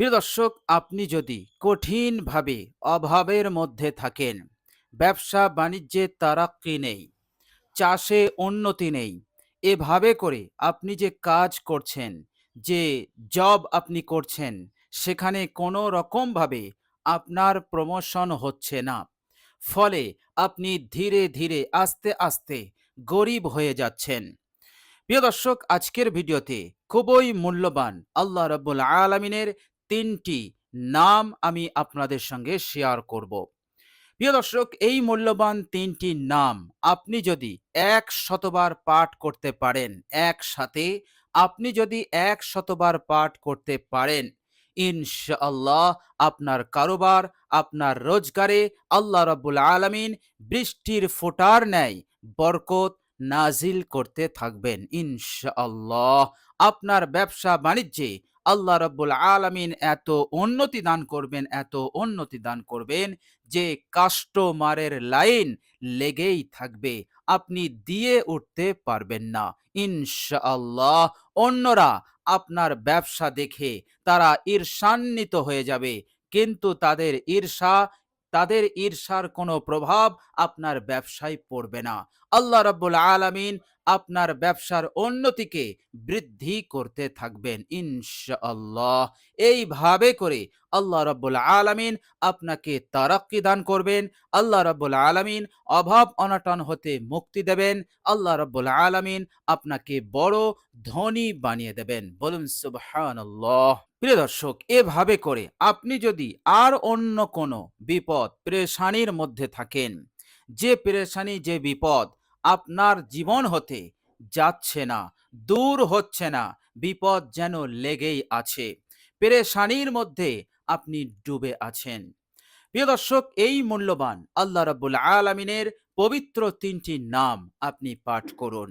প্রিয় দর্শক, আপনি যদি কঠিনভাবে অভাবের মধ্যে থাকেন, ব্যবসা বাণিজ্যে তারাক্কি নেই, চাষে উন্নতি নেই, এভাবে করে আপনি যে কাজ করছেন, যে জব আপনি করছেন, সেখানে কোনো রকমভাবে আপনার প্রমোশন হচ্ছে না, ফলে আপনি ধীরে ধীরে আস্তে আস্তে গরিব হয়ে যাচ্ছেন। প্রিয় দর্শক, আজকের ভিডিওতে খুবই মূল্যবান আল্লাহ রাব্বুল আলামিনের ৩টি নাম আমি আপনাদের সঙ্গে শেয়ার করব। প্রিয় দর্শক, এই মূল্যবান ৩টি নাম আপনি যদি ১০০ বার পাঠ করতে পারেন, একসাথে আপনি যদি ১০০ বার পাঠ করতে পারেন, ইনশাআল্লাহ আপনার কারোবার, আপনার রোজগারে আল্লাহ রাব্বুল আলামিন বৃষ্টির ফোঁটার ন্যায় বরকত নাজিল করতে থাকবেন ইনশাআল্লাহ। আপনার ব্যবসা বাণিজ্যে আল্লাহ রাব্বুল আলামিন এত উন্নতি দান করবেন, এত উন্নতি দান করবেন যে কাস্টমারের লাইন লেগেই থাকবে, আপনি দিয়ে উঠতে পারবেন না ইনশাআল্লাহ। অন্যরা আপনার ব্যবসা দেখে তারা ঈর্ষান্বিত হয়ে যাবে, কিন্তু তাদের ঈর্ষার কোনো প্রভাব আপনার ব্যবসায় পড়বে না। আল্লাহ রাব্বুল আলামিন আপনার ব্যবসার উন্নতিকে বৃদ্ধি করতে থাকবেন ইনশাআল্লাহ। এইভাবে করে আল্লাহ রাব্বুল আলামিন আপনাকে তারাক্কি দান করবেন। আল্লাহ রাব্বুল আলামিন অভাব অনটন হতে মুক্তি দেবেন। আল্লাহ রাব্বুল আলামিন আপনাকে বড় ধনী বানিয়ে দেবেন। বলুন সুবহানাল্লাহ। প্রিয় দর্শক, এভাবে করে আপনি যদি আর অন্য কোনো বিপদ পেরেশানির মধ্যে থাকেন, যে পেরেশানি, যে বিপদ আপনার জীবন হতে যাচ্ছে না, দূর হচ্ছে না, বিপদ যেন লেগেই আছে, পেরেশানির মধ্যে আপনি ডুবে আছেন, প্রিয় দর্শক, এই মূল্যবান আল্লাহ রাব্বুল আলামিনের পবিত্র ৩টি নাম আপনি পাঠ করুন।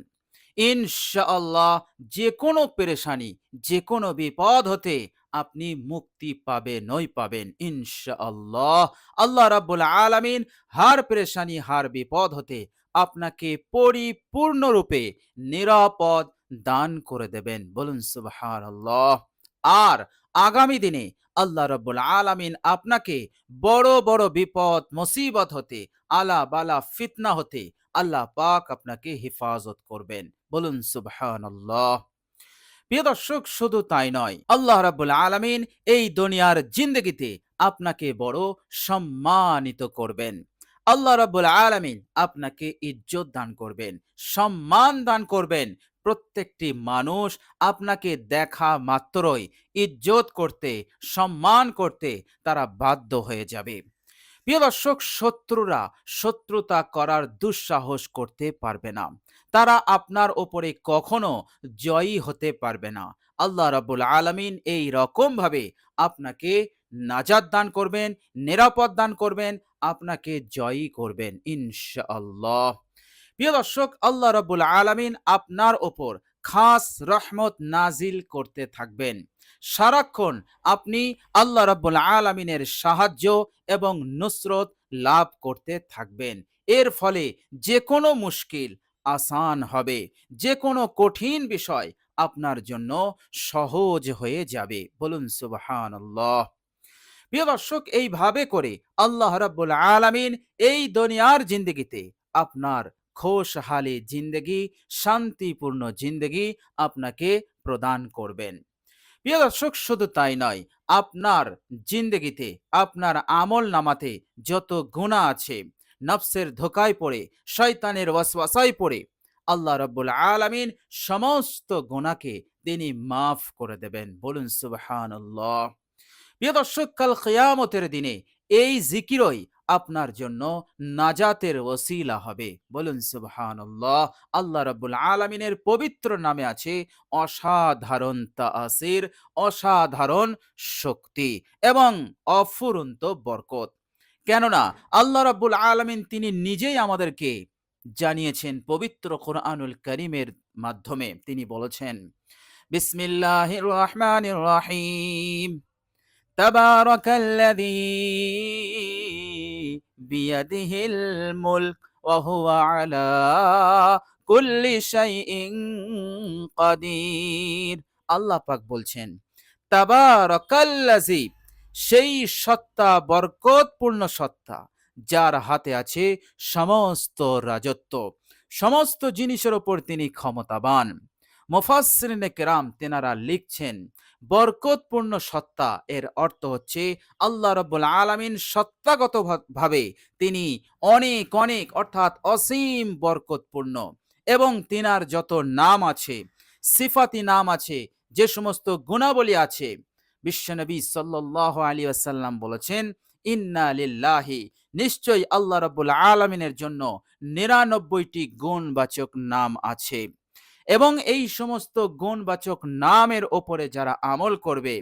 ইনশাআল্লাহ যে কোনো পেরেশানি, যে কোনো বিপদ হতে আপনি মুক্তি পাবেনই পাবেন ইনশাআল্লাহ। আল্লাহ রাব্বুল আলামিন হার পেরেশানি, হার বিপদ হতে আপনাকে পরিপূর্ণরূপে নিরাপদ দান করে দেবেন। বলুন সুবহানাল্লাহ। আর আগামী দিনে আল্লাহ রাব্বুল আলামিন আপনাকে বড় বড় বিপদ মুসিবত হতে, আলা বালা ফিতনা হতে আল্লাহ পাক আপনাকে হেফাজত করবেন। বলুন সুবহানাল্লাহ। প্রিয় দর্শক, শুধু তাই নয়, আল্লাহ রাব্বুল আলামিন এই দুনিয়ার জিন্দেগিতে আপনাকে বড় সম্মানিত করবেন। আল্লাহ রাব্বুল আলামিন আপনাকে ইজ্জত দান করবেন, সম্মান দান করবেন। প্রত্যেকটি মানুষ আপনাকে দেখা মাত্রই ইজ্জত করতে, সম্মান করতে তারা বাধ্য হয়ে যাবে। প্রিয় দর্শক, শত্রুরা শত্রুতা করার দুঃসাহস করতে পারবে না, তারা আপনার ওপরে কখনো জয়ী হতে পারবে না। আল্লাহ রাব্বুল আলামিন এই রকম ভাবে আপনাকে নাজাত দান করবেন, নিরাপদ দান করবেন, আপনাকে জয়ী করবেন ইনশাআল্লাহ। প্রিয় দর্শক, আল্লাহ রাব্বুল আলামিন আপনার ওপর খাস রহমত নাজিল করতে থাকবেন। সারাক্ষণ আপনি আল্লাহ রাব্বুল আলামিনের সাহায্য এবং নুসরত লাভ করতে থাকবেন। এর ফলে যে কোনো মুশকিল আসান হবে, যে কোনো কঠিন বিষয় আপনার জন্য সহজ হয়ে যাবে। বলুন সুবহানাল্লাহ। প্রিয় দর্শক, এইভাবে করে আল্লাহ রাব্বুল আলামিন এই দুনিয়ার জিন্দেগিতে আপনার খোশহালি জিন্দেগি, শান্তিপূর্ণ জিন্দেগি আপনাকে প্রদান করবেন। প্রিয় দর্শক, শুধু তাই নয়, আপনার জিন্দেগিতে, আপনার আমল নামাতে যত গুনাহ আছে, নফসের ধোকায় পড়ে, শয়তানের ওয়াসওয়াসায় পড়ে আল্লাহ রাব্বুল আলামিন সমস্ত গুনাহকে তিনি মাফ করে দেবেন। বলুন সুবহানাল্লাহ। প্রিয় দর্শক, কাল কিয়ামতের দিনে এই জিকিরই আপনার জন্য নাজাতের ওসিলা হবে। বলুন সুবহানাল্লাহ। আল্লাহ রাব্বুল আলামিনের পবিত্র নামে আছে অসাধারণ তাআসির, অসাধারণ শক্তি এবং অফুরন্ত বরকত। কেননা আল্লাহ রাব্বুল আলামিন তিনি নিজেই আমাদেরকে জানিয়েছেন পবিত্র কোরআনুল কারীমের মাধ্যমে। তিনি বলেছেন, বিসমিল্লাহির রহমানির রহিম, تبارك الذي بيده الملك وهو على كل شيء قدير। আল্লাহ পাক বলছেন, তাবারাকাল্লাযী, সেই সত্তা বরকতপূর্ণ সত্তা যার হাতে আছে সমস্ত রাজত্ব, সমস্ত জিনিসের ওপর তিনি ক্ষমতাবান। মুফাসসিরিনে কেরাম তেনারা লিখছেন, বরকতপূর্ণ সত্তা এর অর্থ হচ্ছে আল্লাহ রাব্বুল আলামিন সত্তাগত ভাবে তিনি অনেক অনেক অর্থাৎ অসীম বরকতপূর্ণ, এবং তিনার যত নাম আছে, সিফাতি নাম আছে, যে সমস্ত গুণাবলী আছে, বিশ্বনবী সাল্লাল্লাহু আলাইহি ওয়াসাল্লাম বলেছেন, ইন্না লিল্লাহি, নিশ্চয়ই আল্লাহ রাব্বুল আলামিনের জন্য 99টি গুণবাচক নাম আছে। এবং এই সমস্ত গুণবাচক নামের ওপরে যারা আমল করবে,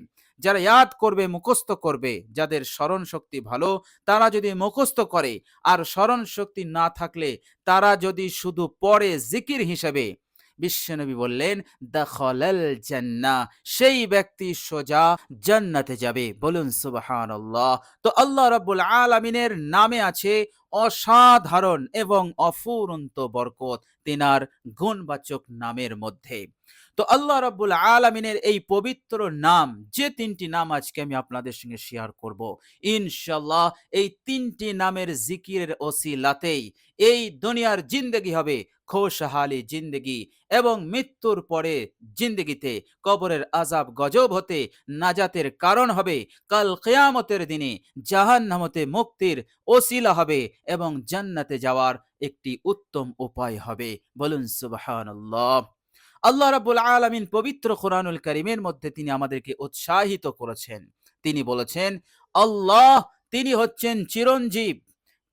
যারা ইয়াদ করবে, মুখস্থ করবে, যাদের স্মরণ শক্তি ভালো, তারা যদি মুখস্থ করে, আর স্মরণ শক্তি না থাকলে তারা যদি শুধু পড়ে জিকির হিসেবে, বিশ্বনবী বললেন, দাখালাল জান্নাহ, সেই ব্যক্তি সোজা জান্নাতে যাবে। বলুন সুবহানাল্লাহ। তো আল্লাহ রাব্বুল আলামিনের নামে আছে অসাধারণ এবং অফুরন্ত বরকত তিনার গুণবাচক নামের মধ্যে। তো আল্লাহ রাব্বুল আলামিনের এই পবিত্র নাম, যে তিনটি নাম আজকে আমি আপনাদের সঙ্গে শেয়ার করব, ইনশাআল্লাহ এই তিনটি নামের জিকিরের ওসিলাতেই এই দুনিয়ার জিন্দেগি হবে খুশহালি জিন্দেগি, এবং মৃত্যুর পরে জিন্দেগিতে কবরের আযাব গজব হতে নাজাতের কারণ হবে, কাল কিয়ামতের দিনে জাহান্নাম হতে মুক্তির ওসিলা হবে, এবং জান্নাতে যাওয়ার একটি উত্তম উপায় হবে। বলুন সুবহানাল্লাহ। আল্লাহ রাব্বুল আলামিন পবিত্র কোরআনুল কারীমের মধ্যে তিনি আমাদেরকে উৎসাহিত করেছেন। তিনি বলেছেন, আল্লাহ তিনি হচ্ছেন চিরঞ্জীব,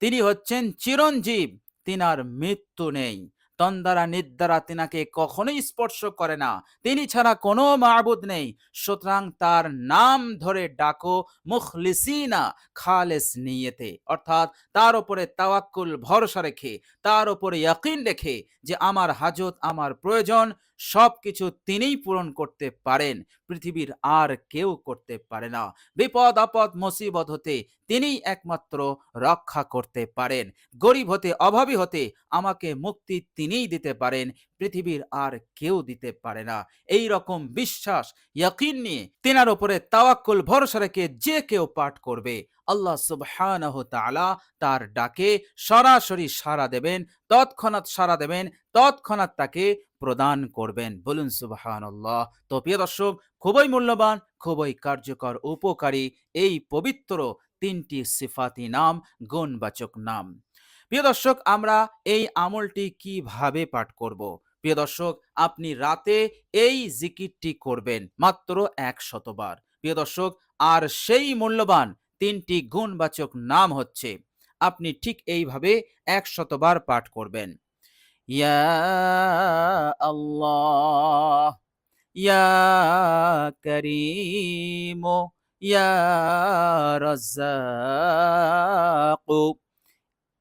তিনি হচ্ছেন চিরঞ্জীব, তিনার মৃত্যু নেই, তন্দ্বারা নিদ্বারা তিনাকে কখনোই স্পর্শ করে না, তিনি ছাড়া কোনো মাবুদ নেই। সুতরাং তার নাম ধরে ডাকো মুখলিসিনা, খালেস নিয়তে, অর্থাৎ তার উপরে তাওয়াক্কুল ভরসা রেখে, তার উপরে ইয়াকিন রেখে যে আমার হাজত, আমার প্রয়োজন সবকিছু তিনিই পূরণ করতে পারেন, পৃথিবীর আর কেউ করতে পারে না। বিপদ আপদ মুসিবত হতে তিনিই একমাত্র রক্ষা করতে পারেন, গরিব হতে অভাবী হতে আমাকে মুক্তি তিনিই দিতে পারেন, পৃথিবীর আর কেউ দিতে পারে না। এই রকম বিশ্বাস, ইয়াকিন নিয়ে তিনার উপরে তাওয়াক্কুল ভরসা রেখে যে কেউ পাঠ করবে, আল্লাহ সুবহানাহু তাআলা তার ডাকে সরাসরি সাড়া দেবেন, তৎক্ষণাৎ সাড়া দেবেন, তৎক্ষণাৎ তাকে প্রদান করবেন। বলুন সুবহানাল্লাহ। তো প্রিয় দর্শক, খুবই মূল্যবান, খুবই কার্যকর, উপকারী এই পবিত্র তিনটি সিফাতি নাম, গুণবাচক নাম। প্রিয় দর্শক, আমরা এই আমলটি কিভাবে পাঠ করব? প্রিয় দর্শক, আপনি রাতে এই জিকিরটি করবেন মাত্র 100 বার। প্রিয় দর্শক, আর সেই মূল্যবান তিনটি গুণবাচক নাম হচ্ছে, আপনি ঠিক এইভাবে 100 বার পাঠ করবেন। ইয়া আল্লাহ, ইয়া করিম, ইয়া রাজ্জাক।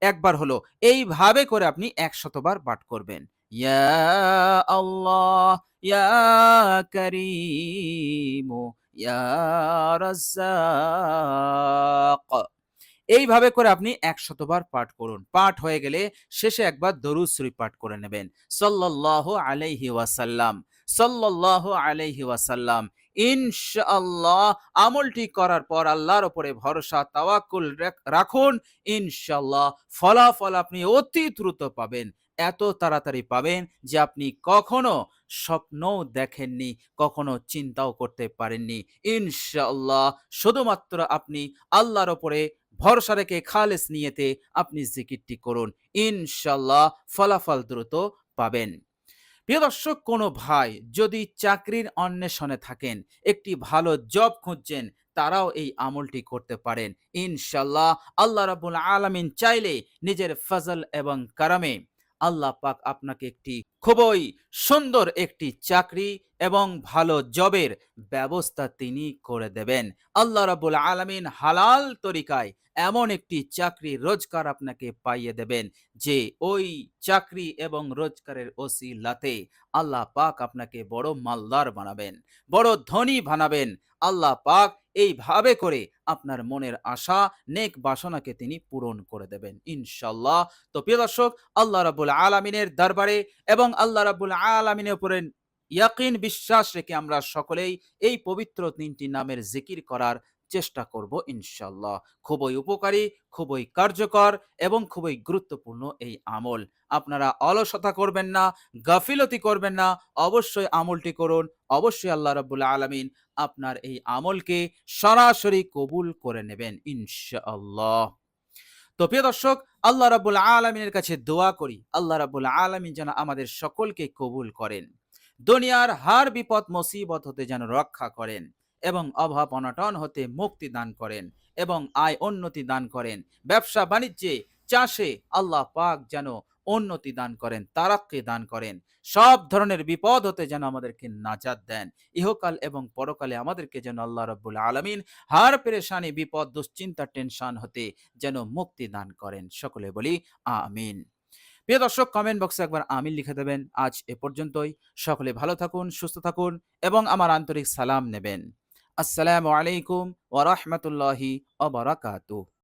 একবার হলো, এইভাবে করে আপনি 100 বার পাঠ করবেন। ইয়া আল্লাহ, ইয়া করিম, ইয়া রাজ্জাক। এইভাবে করে আপনি 100 বার পাঠ করুন। পাঠ হয়ে গেলে শেষে একবার দরুদ শরীফ পাঠ করে নেবেন, সাল্লাল্লাহু আলাইহি ওয়াসাল্লাম, সাল্লাল্লাহু আলাইহি ওয়াসাল্লাম। ইনশাআল্লাহ আমলটি করার পর আল্লাহর উপরে ভরসা, তাওয়াক্কুল রাখুন। ইনশাআল্লাহ ফলাফল আপনি অতি দ্রুত পাবেন, এত তাড়াতাড়ি পাবেন যে আপনি কখনো স্বপ্নও দেখেননি, কখনো চিন্তাও করতে পারেননি। ইনশাআল্লাহ শুধুমাত্র আপনি আল্লাহর উপরে ভরসা রেখে খালেস নিয়েতে আপনি জিকিরটি করুন, ইনশাআল্লাহ ফলাফল দ্রুত পাবেন। প্রিয় দর্শক, কোনো ভাই যদি চাকরির অন্বেষণে থাকেন, একটি ভালো জব খুঁজছেন, তারাও এই আমলটি করতে পারেন। ইনশাআল্লাহ আল্লাহ রাব্বুল আলামিন চাইলে নিজের ফজল এবং কারামে আল্লাহ পাক আপনাকে একটি খুবই সুন্দর একটি চাকরি এবং ভালো জবের ব্যবস্থা তিনি করে দেবেন। আল্লাহ রাব্বুল আলামিন হালাল তরিকায় এমন একটি চাকরি রোজগার আপনাকে পাইয়ে দেবেন যে ওই চাকরি এবং রোজগারের ওসিলাতে আল্লাহ পাক আপনাকে বড় মালদার বানাবেন, বড় ধনী বানাবেন। আল্লাহ পাক এইভাবে করে আপনার মনের আশা, নেক বাসনাকে তিনি পূরণ করে দেবেন ইনশাআল্লাহ। তো প্রিয় দর্শক, আল্লাহ রাব্বুল আলামিনের দরবারে এবং আল্লাহ রাব্বুল আলামিনের উপরে ইয়াকিন বিশ্বাস রেখে আমরা সকলেই এই পবিত্র ৩টি নামের জিকির করার চেষ্টা করব ইনশাআল্লাহ। খুবই উপকারী, খুবই কার্যকর এবং খুবই গুরুত্বপূর্ণ এই আমল। আপনারা অলসতা করবেন না, গাফিলতি করবেন না। অবশ্যই আমলটি করুন। অবশ্যই আল্লাহ রাব্বুল আলামিন আপনার এই আমলকে সরাসরি কবুল করে নেবেন ইনশাআল্লাহ। তো প্রিয় দর্শক, আল্লাহ রাব্বুল আলামিনের কাছে দোয়া করি আল্লাহ রাব্বুল আলামিন যেন আমাদের সকলকে কবুল করেন, দুনিয়ার হার বিপদ মুসিবত হতে যেন রক্ষা করেন এবং অভাব অনটন হতে মুক্তি দান করেন এবং আয় উন্নতি দান করেন। ব্যবসা বাণিজ্যে চাষে আল্লাহ পাক যেন উন্নতি দান করেন, তারাক্কি দান করেন। সব ধরনের বিপদ হতে যেন আমাদেরকে নাজাত দেন। ইহকাল এবং পরকালে আমাদেরকে যেন আল্লাহ রাব্বুল আলামিন হার পেরেশানি বিপদ দুশ্চিন্তা টেনশন হতে যেন মুক্তি দান করেন। সকলে বলি আমিন। প্রিয় দর্শক, কমেন্ট বক্সে একবার আমিন লিখে দেবেন। আজ এ পর্যন্তই। সকলে ভালো থাকুন, সুস্থ থাকুন এবং আমার আন্তরিক সালাম নেবেন। আসসালামু আলাইকুম ওয়া রাহমাতুল্লাহি ওয়া বারাকাতুহু।